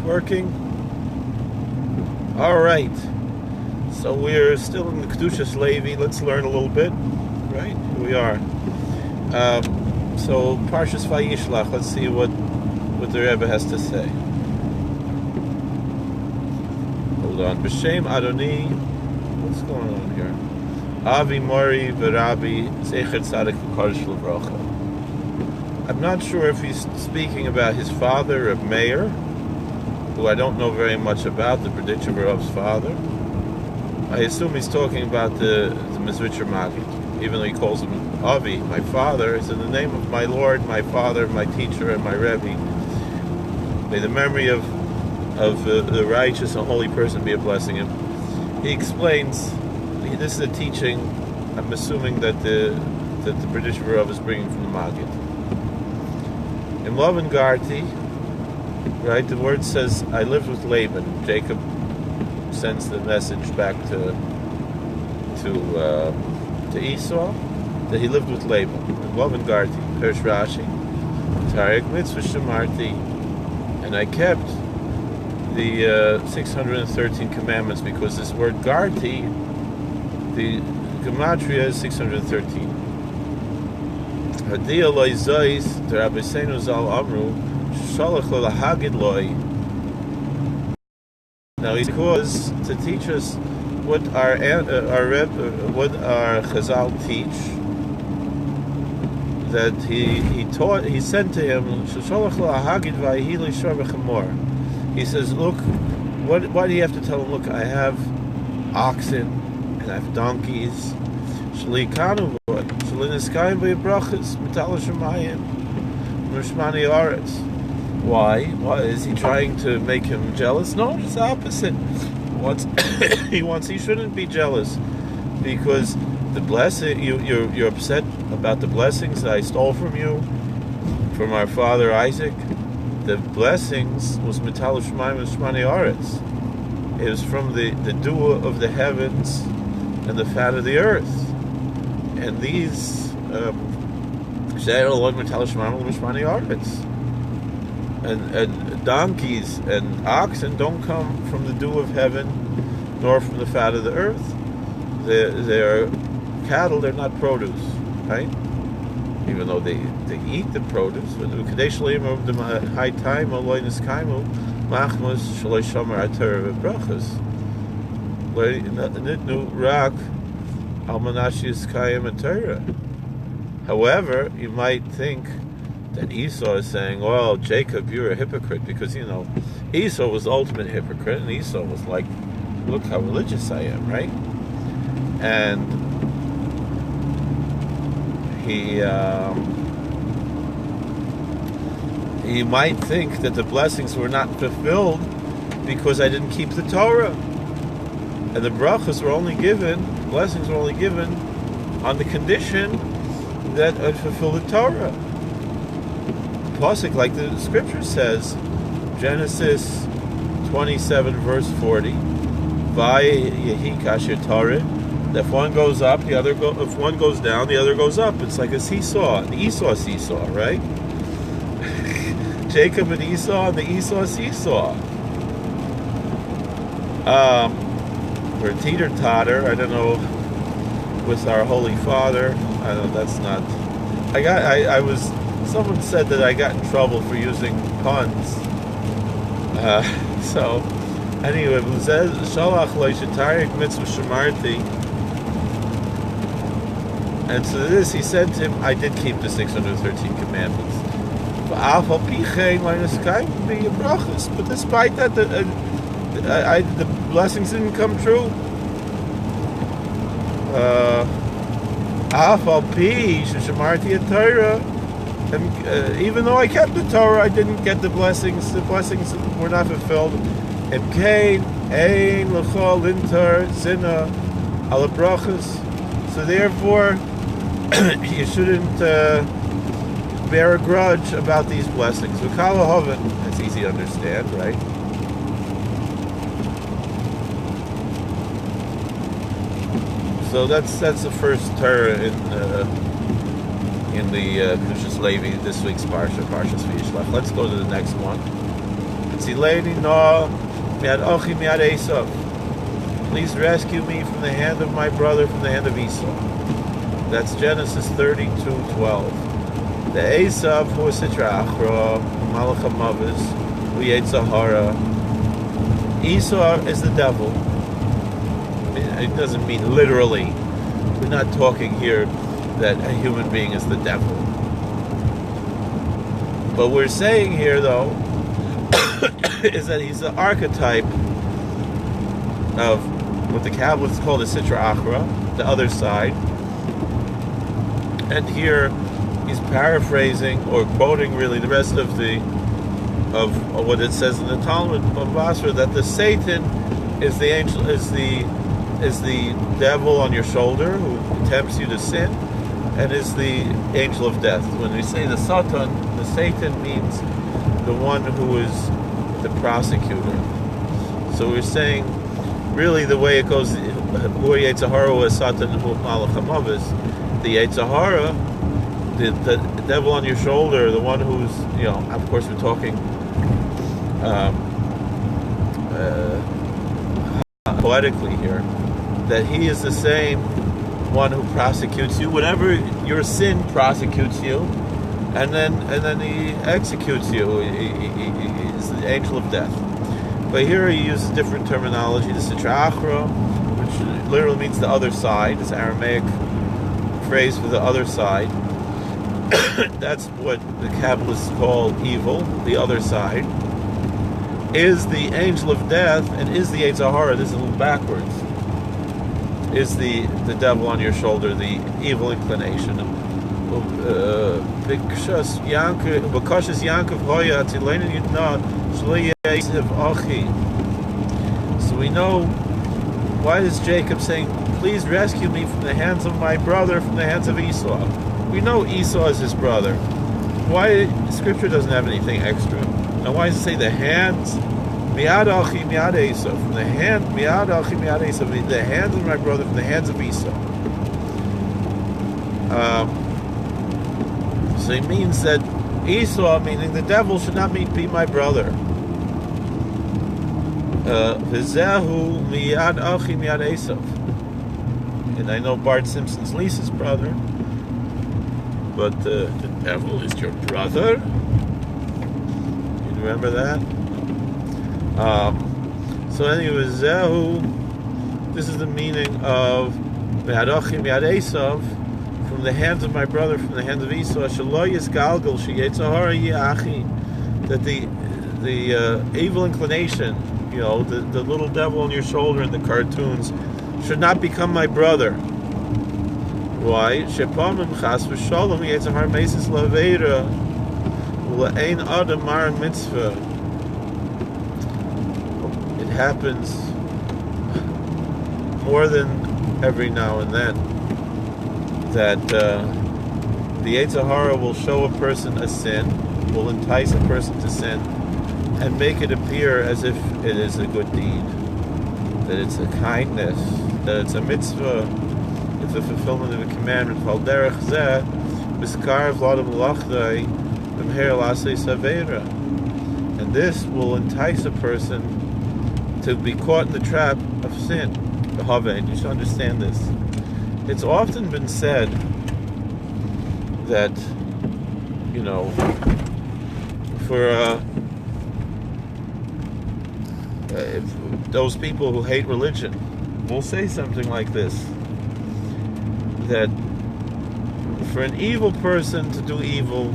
working? All right. So we're still in the Kedushas Levi. Let's learn a little bit. Right? Here we are. So Parshas Vayishlach. Let's see what the Rebbe has to say. Hold on. B'Shem Adoni. What's going on here? Avi Mori V'Rabi Zecher Tzadik V'Kodesh L'Bracha. I'm not sure if he's speaking about his father, Reb Meir, who I don't know very much about, the Berditcher Rav's father. I assume he's talking about the Mizritcher Magid, even though he calls him Avi, my father. It's in the name of my Lord, my father, my teacher, and my Rebbe. May the memory of the righteous and holy person be a blessing him. He explains, this is a teaching, I'm assuming that the Berditcher Rav is bringing from the Magid. In Lavan Garti, right, the word says, I lived with Laban. Jacob sends the message back to Esau that he lived with Laban. In Lavan Garti, Persh Rashi, Tarek Mitzvah Shemarti, and I kept the 613 commandments, because this word Garti, the Gematria is 613. Hadia loy zois, the Rabbi Seinu Zal Amru, Shalach lo lahagid loy. Now, because to teach us what our Chazal teach, that he said to him, Shalach lo lahagid v'ahi li shor v'chamor. He says, look, why do you have to tell him? Look, I have oxen and I have donkeys. Shlikanu. Why is he trying to make him jealous? No, it's the opposite. He shouldn't be jealous, because the blessing you're upset about the blessings that I stole from you, from our father Isaac. The blessings was Metal Shemaim and Shmani Aretz. It was from the dew of the heavens and the fat of the earth. And these and donkeys and oxen don't come from the dew of heaven nor from the fat of the earth. They're cattle, they're not produce, right? Even though they eat the produce. However, you might think that Esau is saying, well, Jacob, you're a hypocrite, because, Esau was the ultimate hypocrite, and Esau was like, look how religious I am, right? And he might think that the blessings were not fulfilled because I didn't keep the Torah. And the blessings were only given on the condition that I fulfill the Torah. Pasuk, like the scripture says, Genesis 27 verse 40, Vayehi kasher Torah, that if one goes up, if one goes down, the other goes up. It's like a seesaw, an Esau seesaw, right? Jacob and Esau, and the Esau seesaw. We're teeter-totter, I don't know, with our Holy Father. I don't know, that's not... someone said that I got in trouble for using puns. So, anyway, Shalach lo shetarik mitzvah shemarti. And so this, he said to him, I did keep the 613 commandments. But despite that, the blessings didn't come true. Even though I kept the Torah, I didn't get the blessings. The blessings were not fulfilled. So therefore, you shouldn't bear a grudge about these blessings. That's easy to understand, right? So that's the first Torah in the Kedushas Levi, this week's Parshas Vayishlach. Let's go to the next one. It Hatzileni no miad ochi miad Esav. Please rescue me from the hand of my brother, from the hand of Esau. That's Genesis 32:12. The Esav who is Sitra Achra, Malach HaMavis, who Yetzer Hara. Esau is the devil. It doesn't mean literally. We're not talking here that a human being is the devil. But we're saying here, though, is that he's the archetype of what the Kabbalists call the Sitra Achra, the other side. And here he's paraphrasing or quoting really the rest of what it says in the Talmud of Basra, that the Satan is the angel, is the devil on your shoulder who tempts you to sin, and is the angel of death. When we say the Satan means the one who is the prosecutor. So we're saying, really, the way it goes, who Yetzer Hara is Satan, who Malach HaMavis. The Yetzer Hara, the devil on your shoulder, the one who's, of course we're talking poetically here, that he is the same one who prosecutes you, whatever your sin prosecutes you, and then he executes you. He is the angel of death. But here he uses different terminology. The Sitra Achra, which literally means the other side, is Aramaic phrase for the other side. That's what the Kabbalists call evil, the other side. Is the angel of death, and is the Yetzer Hara, this is a little backwards, is the devil on your shoulder, the evil inclination. Kedushas Yankov Hoya Tzileni Yitna Shli Yosef Achi. So we know, why is Jacob saying, please rescue me from the hands of my brother, from the hands of Esau? We know Esau is his brother. Why Scripture doesn't have anything extra? Now why does it say the hands? Miad Achi Miad Esau, from the hand, Miad Achi Miad Esau, the hands of my brother, from the hands of Esau. So it means that Esau, meaning the devil, should not be my brother. V'zehu Miad Achi Miad Esau. And I know Bart Simpson's Lisa's brother, but the devil is your brother. You remember that? So anyway, Zehu, this is the meaning of Miad Achi Miad Esau, from the hands of my brother, from the hands of Esau. Shelo Yisgalgal Sheyetzer Hara Achi, that the evil inclination, the little devil on your shoulder in the cartoons, should not become my brother. Why? Shepamim Chas v'Shalom Yetzer Hara Meisis Laveira U'Le'ein Adam Maran Mitzvah. It happens more than every now and then that the Yetzer Hara will show a person a sin, will entice a person to sin, and make it appear as if it is a good deed, that it's a kindness, that it's a mitzvah, it's a fulfillment of a commandment. And this will entice a person to be caught in the trap of sin. And you should understand this. It's often been said that, for if those people who hate religion will say something like this, that for an evil person to do evil,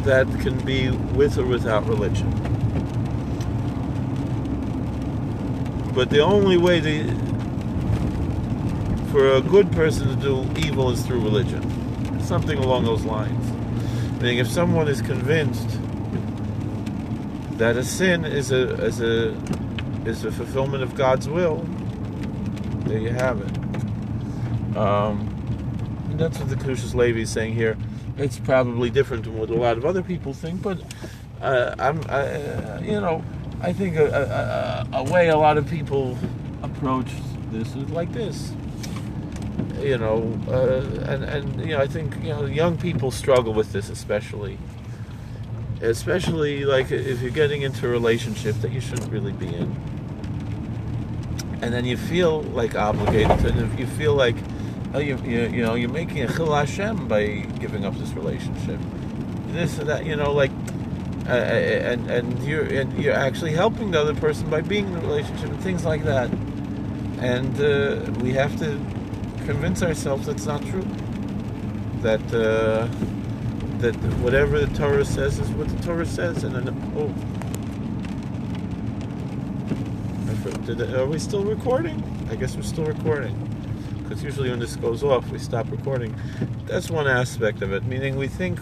that can be with or without religion. But the only way for a good person to do evil is through religion. Something along those lines. Meaning, if someone is convinced that a sin is a fulfillment of God's will, there you have it. And that's what the Kedushas Levi is saying here. It's probably different from what a lot of other people think, but I think a way a lot of people approach this is like this. I think young people struggle with this especially. especially like if you're getting into a relationship that you shouldn't really be in, and then you feel like obligated to, and if you feel like, oh, you're making a chil Hashem by giving up this relationship, this and that, and you're actually helping the other person by being in the relationship and things like that, and we have to convince ourselves that's not true. That whatever the Torah says is what the Torah says, and then are we still recording? I guess we're still recording, because usually when this goes off, we stop recording. That's one aspect of it, meaning we think